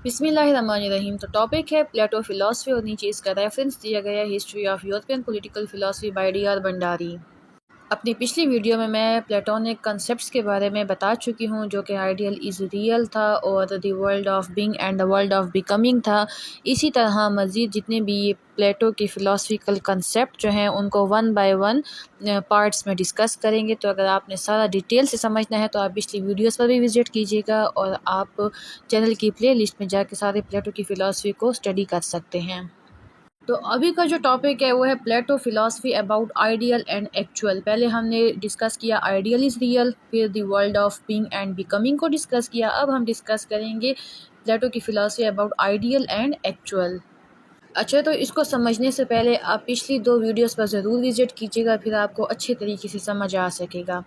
بسم اللہ الرحمن الرحیم۔ تو ٹاپک ہے پلیٹو فلاسفی اور نیچے اس کا ریفرنس دیا گیا ہے history of European political philosophy by D R Bhandari. اپنی پچھلی ویڈیو میں پلیٹونک کنسیپٹس کے بارے میں بتا چکی ہوں، جو کہ آئیڈیل از ریئل تھا اور دی world of being and the world of becoming تھا۔ اسی طرح مزید جتنے بھی پلیٹو کی فلاسفیکل کنسیپٹ جو ہیں ان کو ون بائی ون پارٹس میں ڈسکس کریں گے۔ تو اگر آپ نے سارا ڈیٹیل سے سمجھنا ہے تو آپ پچھلی ویڈیوز پر بھی وزٹ کیجیے گا اور آپ چینل کی پلے لسٹ میں جا کے سارے پلیٹو کی فلاسفی کو اسٹڈی کر سکتے ہیں۔ تو ابھی کا جو ٹاپک ہے وہ ہے Plato philosophy about ideal and actual. پہلے ہم نے ڈسکس کیا آئیڈیل از ریئل، پھر the world of being and becoming کو ڈسکس کیا۔ اب ہم ڈسکس کریں گے پلیٹو کی philosophy about ideal and actual. اچھا، تو اس کو سمجھنے سے پہلے آپ پچھلی دو ویڈیوز پر ضرور وزٹ کیجیے گا، پھر آپ کو اچھے طریقے سے سمجھ آ سکے گا۔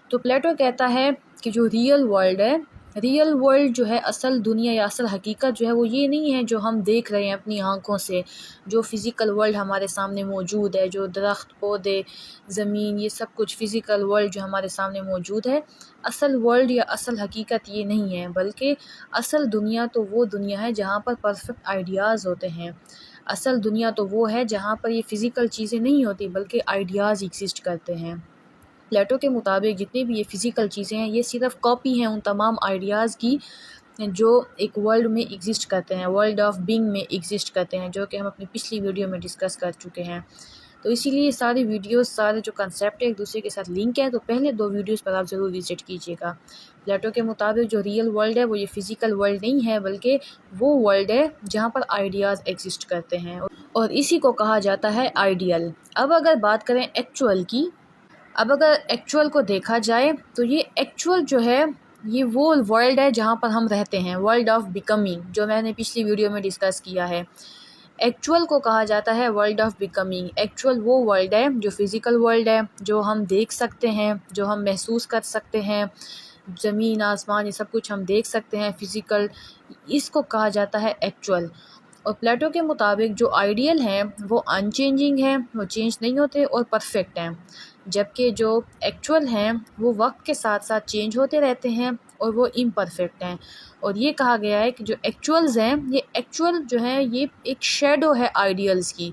تو پلیٹو کہتا ہے کہ جو ریئل ورلڈ ہے، ریئل ورلڈ جو ہے، اصل دنیا یا اصل حقیقت جو ہے وہ یہ نہیں ہے جو ہم دیکھ رہے ہیں اپنی آنکھوں سے، جو فزیکل ورلڈ ہمارے سامنے موجود ہے، جو درخت، پودے، زمین، یہ سب کچھ فزیکل ورلڈ جو ہمارے سامنے موجود ہے، اصل ورلڈ یا اصل حقیقت یہ نہیں ہے، بلکہ اصل دنیا تو وہ دنیا ہے جہاں پر پرفیکٹ آئیڈیاز ہوتے ہیں۔ اصل دنیا تو وہ ہے جہاں پر یہ فزیکل چیزیں نہیں ہوتی بلکہ آئیڈیاز ایگزسٹ کرتے ہیں۔ پلیٹو کے مطابق جتنی بھی یہ فزیکل چیزیں ہیں یہ صرف کاپی ہیں ان تمام آئیڈیاز کی جو ایک ورلڈ میں ایگزسٹ کرتے ہیں، ورلڈ آف بینگ میں ایگزسٹ کرتے ہیں، جو کہ ہم اپنی پچھلی ویڈیو میں ڈسکس کر چکے ہیں۔ تو اسی لیے ساری ویڈیوز، سارے جو کنسیپٹ ہے ایک دوسرے کے ساتھ لنک ہے، تو پہلے دو ویڈیوز پر آپ ضرور وزٹ کیجیے گا۔ پلیٹو کے مطابق جو ریئل ورلڈ ہے وہ یہ فزیکل ورلڈ نہیں ہے بلکہ وہ ورلڈ ہے جہاں پر آئیڈیاز ایگزسٹ کرتے ہیں، اور اسی کو کہا جاتا ہے آئیڈیل۔ اب اگر بات کریں ایکچوئل کی، اب اگر ایکچوئل کو دیکھا جائے تو یہ ایکچوئل جو ہے یہ وہ ورلڈ ہے جہاں پر ہم رہتے ہیں، ورلڈ آف بیکمنگ، جو میں نے پچھلی ویڈیو میں ڈسکس کیا ہے۔ ایکچوئل کو کہا جاتا ہے ورلڈ آف بیکمنگ۔ ایکچوئل وہ ورلڈ ہے جو فزیکل ورلڈ ہے، جو ہم دیکھ سکتے ہیں، جو ہم محسوس کر سکتے ہیں، زمین، آسمان، یہ سب کچھ ہم دیکھ سکتے ہیں فزیکل، اس کو کہا جاتا ہے ایکچوئل۔ اور پلیٹو کے مطابق جو آئیڈیل ہیں وہ ان چینجنگ ہیں، وہ چینج نہیں ہوتے اور پرفیکٹ ہیں، جبکہ جو ایکچوئل ہیں وہ وقت کے ساتھ ساتھ چینج ہوتے رہتے ہیں اور وہ امپرفیکٹ ہیں۔ اور یہ کہا گیا ہے کہ جو ایکچوئلز ہیں، یہ ایکچوئل جو ہیں یہ ایک شیڈو ہے آئیڈیلز کی،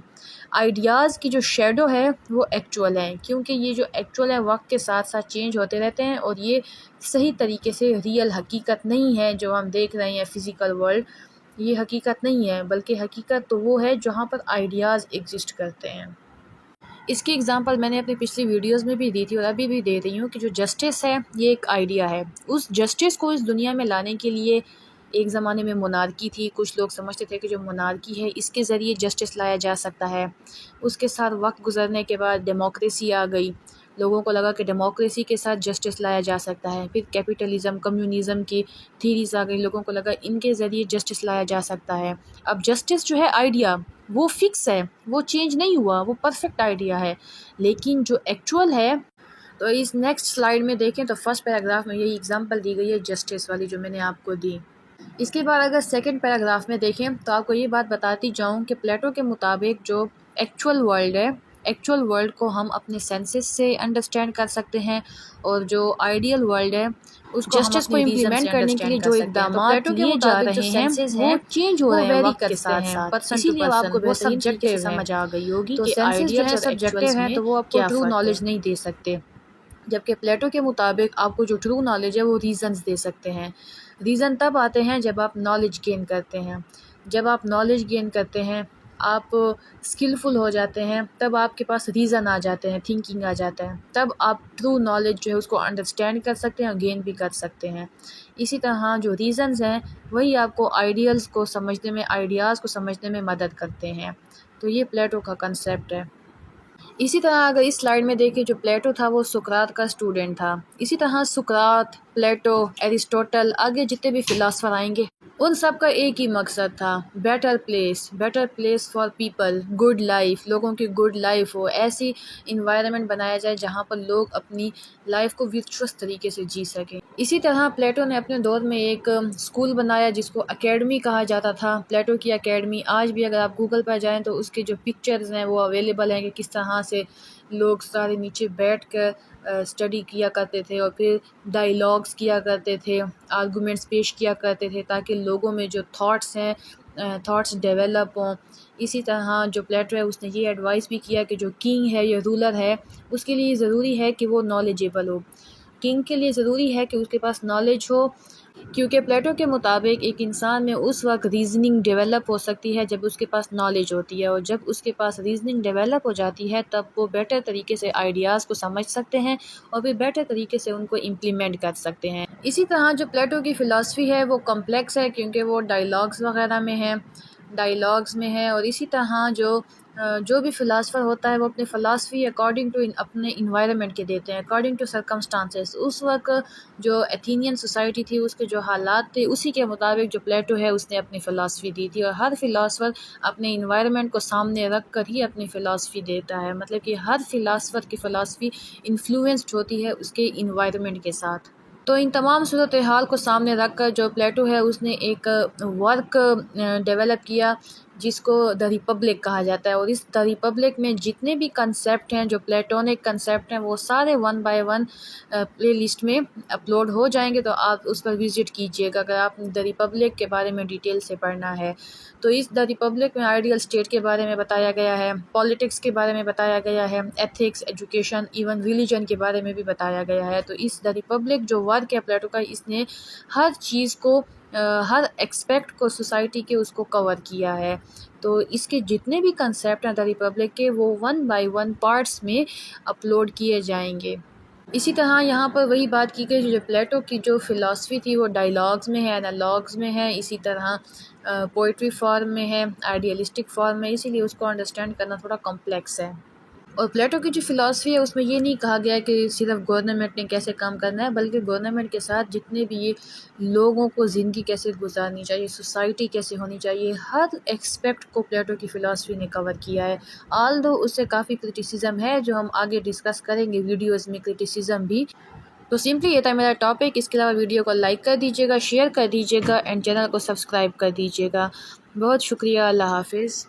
آئیڈیاز کی جو شیڈو ہے وہ ایکچوئل ہیں، کیونکہ یہ جو ایکچوئل ہے وقت کے ساتھ ساتھ چینج ہوتے رہتے ہیں اور یہ صحیح طریقے سے ریئل حقیقت نہیں ہے جو ہم دیکھ رہے ہیں فزیکل ورلڈ، یہ حقیقت نہیں ہے بلکہ حقیقت تو وہ ہے جہاں پر آئیڈیاز ایگزسٹ کرتے ہیں۔ اس کی اگزامپل میں نے اپنی پچھلی ویڈیوز میں بھی دی تھی اور ابھی بھی دے رہی ہوں کہ جو جسٹس ہے یہ ایک آئیڈیا ہے۔ اس جسٹس کو اس دنیا میں لانے کے لیے ایک زمانے میں مونارکی تھی، کچھ لوگ سمجھتے تھے کہ جو مونارکی ہے اس کے ذریعے جسٹس لایا جا سکتا ہے۔ اس کے ساتھ وقت گزرنے کے بعد ڈیموکریسی آ گئی، لوگوں کو لگا کہ ڈیموکریسی کے ساتھ جسٹس لایا جا سکتا ہے۔ پھر کیپیٹلزم، کمیونزم کی تھیریز آ گئی، لوگوں کو لگا ان کے ذریعے جسٹس لایا جا سکتا ہے۔ اب جسٹس جو ہے آئیڈیا وہ فکس ہے، وہ چینج نہیں ہوا، وہ پرفیکٹ آئیڈیا ہے، لیکن جو ایکچوئل ہے، تو اس نیکسٹ سلائیڈ میں دیکھیں تو فرسٹ پیراگراف میں یہی اگزامپل دی گئی ہے جسٹس والی جو میں نے آپ کو دی۔ اس کے بعد اگر سیکنڈ پیراگراف میں دیکھیں تو آپ کو یہ بات بتاتی جاؤں کہ پلیٹو کے مطابق جو ایکچوئل ورلڈ ہے، ایکچوئل ورلڈ کو ہم اپنے سینسز سے انڈرسٹینڈ کر سکتے ہیں، اور جو آئیڈیل ورلڈ ہے اس کو جسٹس کو امپلیمنٹ کرنے کے لیے جو اقدامات لیے جا رہے ہیں وہ چینج ہو رہے ہیں وقت کے ساتھ ساتھ، اسی لیے آپ کو وہ سبجیکٹیو سمجھ آ گئی ہوگی کہ آئیڈیل جو سبجیکٹیو ہیں تو وہ آپ کو ٹرو نالج نہیں دے سکتے، جبکہ پلیٹو کے مطابق آپ کو جو ٹرو نالج ہے وہ ریزنز دے سکتے ہیں۔ ریزن تب آتے ہیں جب آپ نالج گین کرتے ہیں، جب آپ نالج گین کرتے ہیں، آپ اسکلفل ہو جاتے ہیں، تب آپ کے پاس ریزن آ جاتے ہیں، تھنکنگ آ جاتا ہے، تب آپ ٹرو نالج جو ہے اس کو انڈرسٹینڈ کر سکتے ہیں اور گین بھی کر سکتے ہیں۔ اسی طرح جو ریزنز ہیں وہی آپ کو آئیڈیلز کو سمجھنے میں، آئیڈیاز کو سمجھنے میں مدد کرتے ہیں۔ تو یہ پلیٹو کا کنسیپٹ ہے۔ اسی طرح اگر اس سلائیڈ میں دیکھیں جو پلیٹو تھا وہ سقراط کا اسٹوڈنٹ تھا، اسی طرح سقراط، پلیٹو، ایرسٹوٹل، آگے جتنے بھی فلاسفر آئیں گے ان سب کا ایک ہی مقصد تھا، better place for people, good life, لوگوں کی گڈ لائف ہو، ایسی انوائرمنٹ بنایا جائے جہاں پر لوگ اپنی لائف کو ورچوئس طریقے سے جی سکیں۔ اسی طرح پلیٹو نے اپنے دور میں ایک اسکول بنایا جس کو اکیڈمی کہا جاتا تھا، پلیٹو کی اکیڈمی۔ آج بھی اگر آپ گوگل پر جائیں تو اس کے جو پکچرز ہیں وہ اویلیبل ہیں کہ کس طرح سے لوگ سارے نیچے بیٹھ کر اسٹڈی کیا کرتے تھے اور پھر ڈائیلاگس کیا کرتے تھے، آرگومنٹس پیش کیا کرتے تھے تاکہ لوگوں میں جو تھاٹس ہیں تھاٹس ڈیولپ ہوں۔ اسی طرح جو پلیٹو ہے اس نے یہ ایڈوائز بھی کیا کہ جو کنگ ہے یا رولر ہے اس کے لیے ضروری ہے کہ وہ نالجیبل ہو۔ کنگ کے لیے ضروری ہے کہ اس کے پاس نالج ہو، کیونکہ پلیٹو کے مطابق ایک انسان میں اس وقت ریزننگ ڈیولپ ہو سکتی ہے جب اس کے پاس نالج ہوتی ہے، اور جب اس کے پاس ریزننگ ڈیولپ ہو جاتی ہے تب وہ بیٹر طریقے سے آئیڈیاز کو سمجھ سکتے ہیں اور پھر بیٹر طریقے سے ان کو امپلیمنٹ کر سکتے ہیں۔ اسی طرح جو پلیٹو کی فلاسفی ہے وہ کمپلیکس ہے کیونکہ وہ ڈائیلاگس وغیرہ میں ہے اور اسی طرح جو بھی فلاسفر ہوتا ہے وہ اپنے فلاسفی اکارڈنگ ٹو اپنے انوائرمنٹ کے دیتے ہیں، اکارڈنگ ٹو سرکمسٹانسز۔ اس وقت جو ایتھینین سوسائٹی تھی اس کے جو حالات تھے اسی کے مطابق جو پلیٹو ہے اس نے اپنی فلاسفی دی تھی، اور ہر فلاسفر اپنے انوائرمنٹ کو سامنے رکھ کر ہی اپنی فلاسفی دیتا ہے، مطلب کہ ہر فلاسفر کی فلاسفی انفلوئنسڈ ہوتی ہے اس کے انوائرمنٹ کے ساتھ۔ تو ان تمام صورتحال کو سامنے رکھ کر جو پلیٹو ہے اس نے ایک ورک ڈیولپ کیا جس کو دا ریپبلک کہا جاتا ہے، اور اس دا ریپبلک میں جتنے بھی کنسیپٹ ہیں جو پلیٹونک کنسیپٹ ہیں وہ سارے 1 بائی 1 پلے لسٹ میں اپلوڈ ہو جائیں گے، تو آپ اس پر وزٹ کیجئے گا اگر آپ دا ریپبلک کے بارے میں ڈیٹیل سے پڑھنا ہے۔ تو اس دا ریپبلک میں آئیڈیل اسٹیٹ کے بارے میں بتایا گیا ہے، پالیٹکس کے بارے میں بتایا گیا ہے، ایتھکس، ایجوکیشن، ایون ریلیجن کے بارے میں بھی بتایا گیا ہے۔ تو اس دا ریپبلک جو ورک ہے پلیٹو کا، اس نے ہر چیز کو ہر ایکسپیکٹ کو سوسائٹی کے اس کو کور کیا ہے۔ تو اس کے جتنے بھی کنسیپٹ ہیں دا ریپبلک کے وہ 1 بائی 1 پارٹس میں اپلوڈ کیے جائیں گے۔ اسی طرح یہاں پر وہی بات کی گئی جو پلیٹو کی جو فلاسفی تھی وہ ڈائیلاگز میں ہے، انالاگز میں ہے، اسی طرح پوئٹری فارم میں ہے، آئیڈیالسٹک فارم میں، اسی لیے اس کو انڈرسٹینڈ کرنا تھوڑا کمپلیکس ہے۔ اور پلیٹو کی جو فلاسفی ہے اس میں یہ نہیں کہا گیا کہ صرف گورنمنٹ نے کیسے کام کرنا ہے، بلکہ گورنمنٹ کے ساتھ جتنے بھی یہ لوگوں کو زندگی کیسے گزارنی چاہیے، سوسائٹی کیسے ہونی چاہیے، ہر ایکسپیکٹ کو پلیٹو کی فلاسفی نے کور کیا ہے۔ آل دو اس سے کافی کرٹیسزم ہے جو ہم آگے ڈسکس کریں گے ویڈیوز میں، کرٹیسزم بھی۔ تو سمپلی یہ تھا میرا ٹاپک۔ اس کے علاوہ ویڈیو کو لائک کر دیجیے گا، شیئر کر دیجیے گا اینڈ چینل کو سبسکرائب کر دیجیے گا۔ بہت شکریہ، اللہ حافظ۔